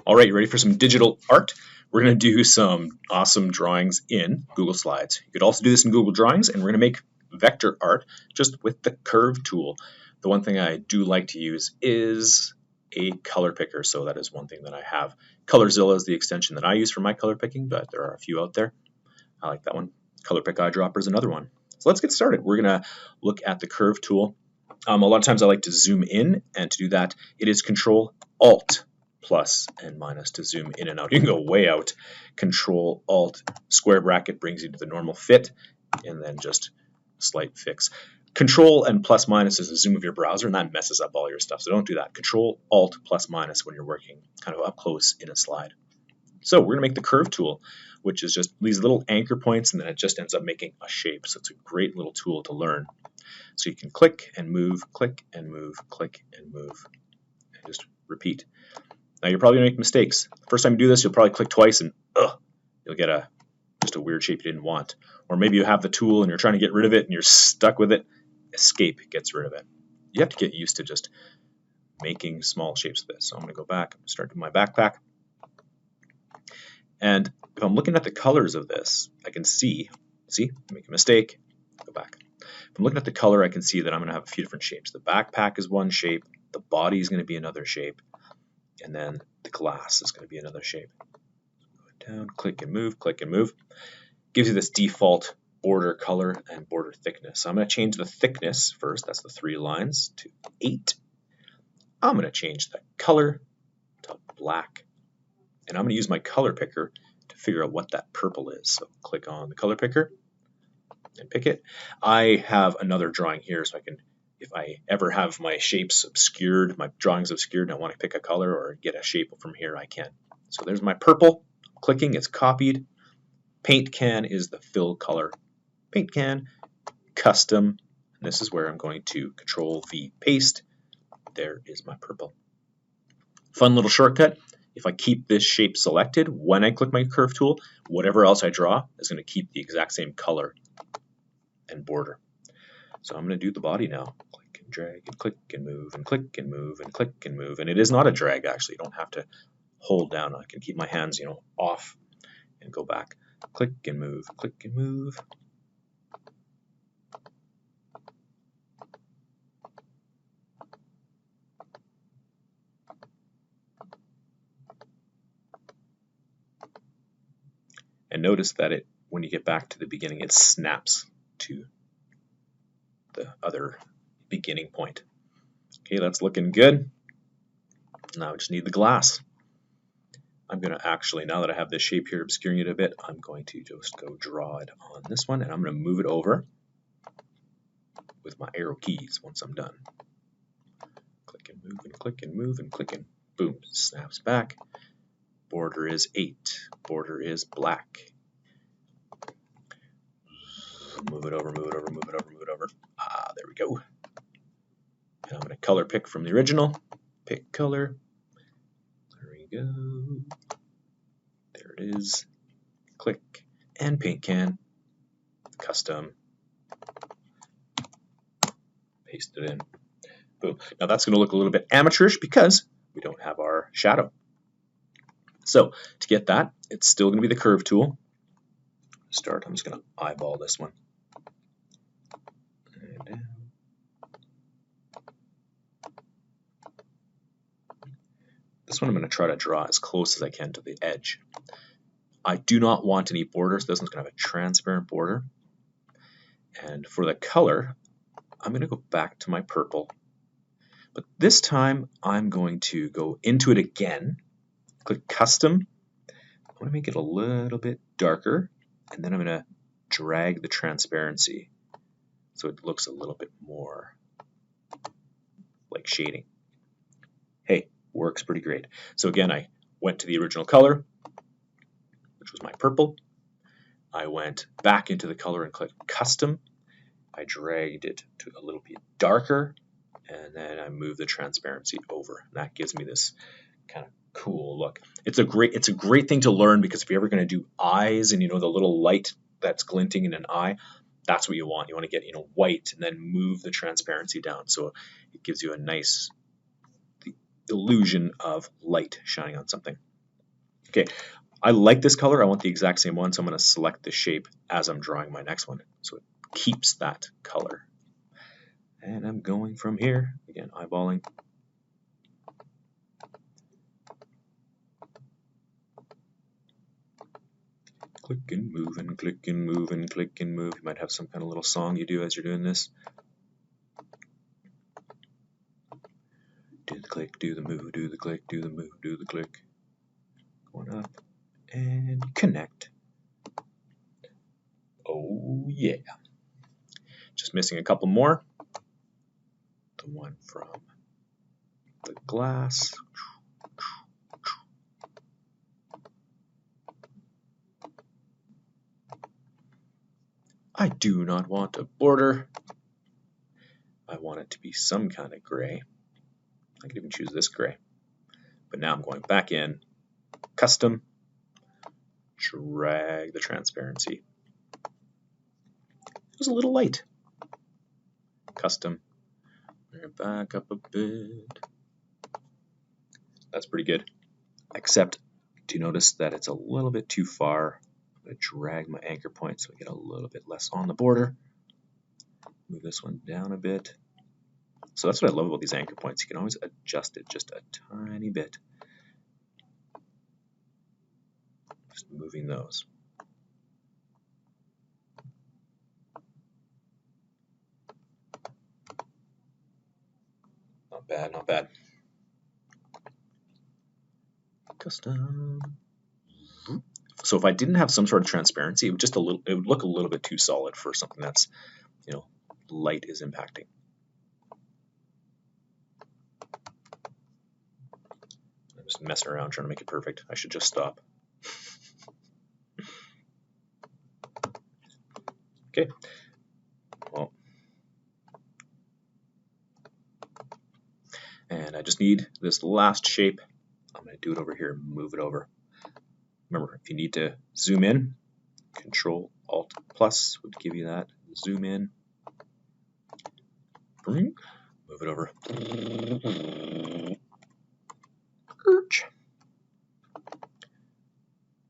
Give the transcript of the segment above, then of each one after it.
All right, you ready for some digital art? We're going to do some awesome drawings in Google Slides. You could also do this in Google Drawings, and we're going to make vector art just with the curve tool. The one thing I do like to use is a color picker, so that is one thing that I have. Colorzilla is the extension that I use for my color picking, but there are a few out there. I like that one. Color Pick Eyedropper is another one. So let's get started. We're going to look at the curve tool. A lot of times I like to zoom in, and to do that, it is Control Alt plus and minus to zoom in and out. You can go way out. Control Alt square bracket brings you to the normal fit, and then just slight fix. Control and plus minus is the zoom of your browser, and that messes up all your stuff. So don't do that. Control Alt plus minus when you're working kind of up close in a slide. So we're going to make the curve tool, which is just these little anchor points, and then it just ends up making a shape. So it's a great little tool to learn. So you can click and move, click and move, click and move, and just repeat. Now you're probably going to make mistakes. The first time you do this, you'll probably click twice and you'll get just a weird shape you didn't want. Or maybe you have the tool and you're trying to get rid of it and you're stuck with it. Escape gets rid of it. You have to get used to just making small shapes of this. So I'm going to go back, start doing my backpack. And if I'm looking at the colors of this, I can see, make a mistake, go back. If I'm looking at the color, I can see that I'm going to have a few different shapes. The backpack is one shape, the body is going to be another shape, and then the glass is going to be another shape. Go down, click and move, click and move. Gives you this default border color and border thickness. So I'm going to change the thickness first, that's the 3 lines, to 8. I'm going to change the color to black. And I'm going to use my color picker to figure out what that purple is. So click on the color picker and pick it. I have another drawing here, so I can, if I ever have my shapes obscured, my drawings obscured, and I want to pick a color or get a shape from here, I can. So there's my purple. Clicking, it's copied. Paint can is the fill color. Paint can, custom, and this is where I'm going to Control V paste. There is my purple. Fun little shortcut. If I keep this shape selected, when I click my curve tool, whatever else I draw is going to keep the exact same color and border. So I'm going to do the body now. Click and drag and click and move and click and move and click and move. And it is not a drag, actually. You don't have to hold down. I can keep my hands, off and go back. Click and move, click and move. And notice that when you get back to the beginning, it snaps to the other beginning point. Okay, that's looking good. Now I just need the glass. I'm going to actually, now that I have this shape here obscuring it a bit, I'm going to just go draw it on this one, and I'm going to move it over with my arrow keys once I'm done. Click and move and click and move and click and boom, snaps back. Border is 8. Border is black. Move it over, move it over, move it over, move it over. There we go. And I'm going to color pick from the original. Pick color. There we go. There it is. Click and paint can. Custom. Paste it in. Boom. Now that's going to look a little bit amateurish because we don't have our shadow. So to get that, it's still going to be the curve tool. I'm just going to eyeball this one. And down. This one I'm going to try to draw as close as I can to the edge. I do not want any borders. This one's going to have a transparent border. And for the color, I'm going to go back to my purple. But this time I'm going to go into it again. Click Custom. I want to make it a little bit darker, and then I'm going to drag the transparency so it looks a little bit more like shading. Hey, works pretty great. So again, I went to the original color, which was my purple. I went back into the color and clicked Custom. I dragged it to a little bit darker, and then I moved the transparency over. And that gives me this kind of cool look. It's a great thing to learn, because if you're ever going to do eyes and the little light that's glinting in an eye, that's what you want. You want to get white and then move the transparency down, so it gives you a nice illusion of light shining on something. Okay, I like this color. I want the exact same one, so I'm going to select the shape as I'm drawing my next one. So it keeps that color. And I'm going from here, again, eyeballing. Click and move and click and move and click and move. You might have some kind of little song you do as you're doing this. Do the click, do the move, do the click, do the move, do the click. Going up and connect. Oh yeah. Just missing a couple more. The one from the glass. I do not want a border. I want it to be some kind of gray. I could even choose this gray. But now I'm going back in, custom, drag the transparency. It was a little light. Custom, bring it back up a bit. That's pretty good. Except, do you notice that it's a little bit too far? I'm going to drag my anchor point so I get a little bit less on the border. Move this one down a bit. So that's what I love about these anchor points. You can always adjust it just a tiny bit. Just moving those. Not bad, not bad. Custom. So if I didn't have some sort of transparency, it would look a little bit too solid for something that's, light is impacting. I'm just messing around trying to make it perfect. I should just stop. Okay. Well, and I just need this last shape. I'm going to do it over here, move it over. Remember, if you need to zoom in, Control Alt plus would give you that. Zoom in. Move it over.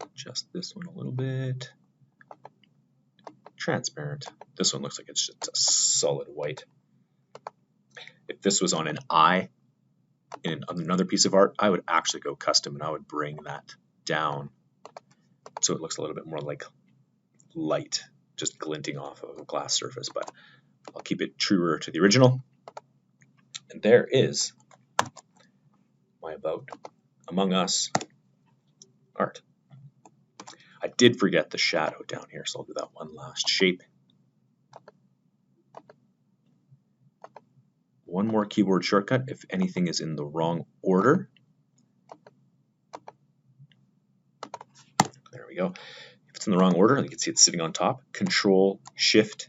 Adjust this one a little bit. Transparent. This one looks like it's just a solid white. If this was on an eye in another piece of art, I would actually go custom and I would bring that down so it looks a little bit more like light, just glinting off of a glass surface, but I'll keep it truer to the original. And there is my About Among Us art. I did forget the shadow down here, so I'll do that one last shape. One more keyboard shortcut if anything is in the wrong order. There we go. If it's in the wrong order, you can see it's sitting on top. Control Shift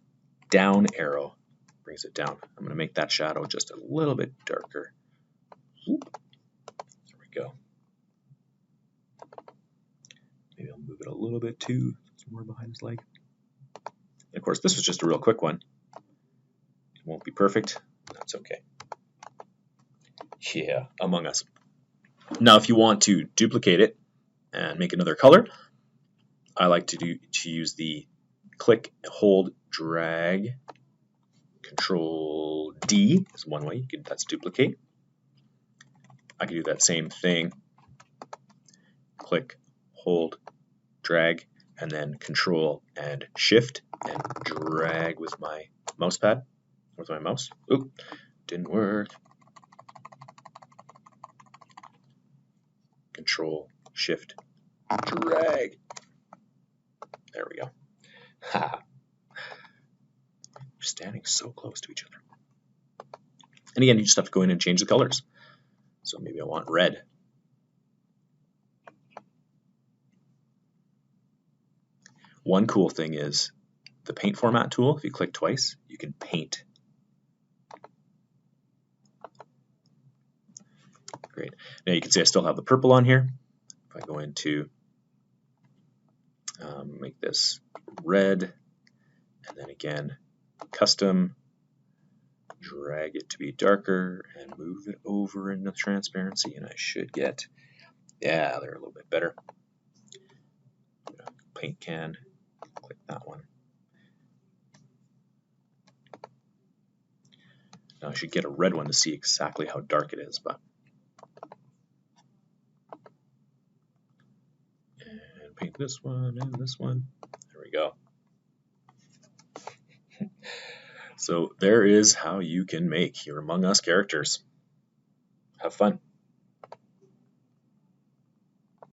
down arrow brings it down. I'm going to make that shadow just a little bit darker. There we go. Maybe I'll move it a little bit too. It's more behind his leg. And of course, this was just a real quick one. It won't be perfect. That's okay. Yeah, Among Us. Now, if you want to duplicate it and make another color, I like to use the click, hold, drag, Control D is one way. That's duplicate. I can do that same thing. Click, hold, drag, and then Control and Shift and drag with my mouse pad, with my mouse. Oop, didn't work. Control, Shift, drag. There we go. Ha! We're standing so close to each other. And again, you just have to go in and change the colors. So maybe I want red. One cool thing is the paint format tool. If you click twice, you can paint. Great. Now you can see I still have the purple on here. If I go into make this red, and then again, custom, drag it to be darker, and move it over into transparency, and I should get Yeah, they're a little bit better. Paint can, click that one. Now I should get a red one to see exactly how dark it is, but and paint this one and this one. There we go. So there is how you can make your Among Us characters. Have fun.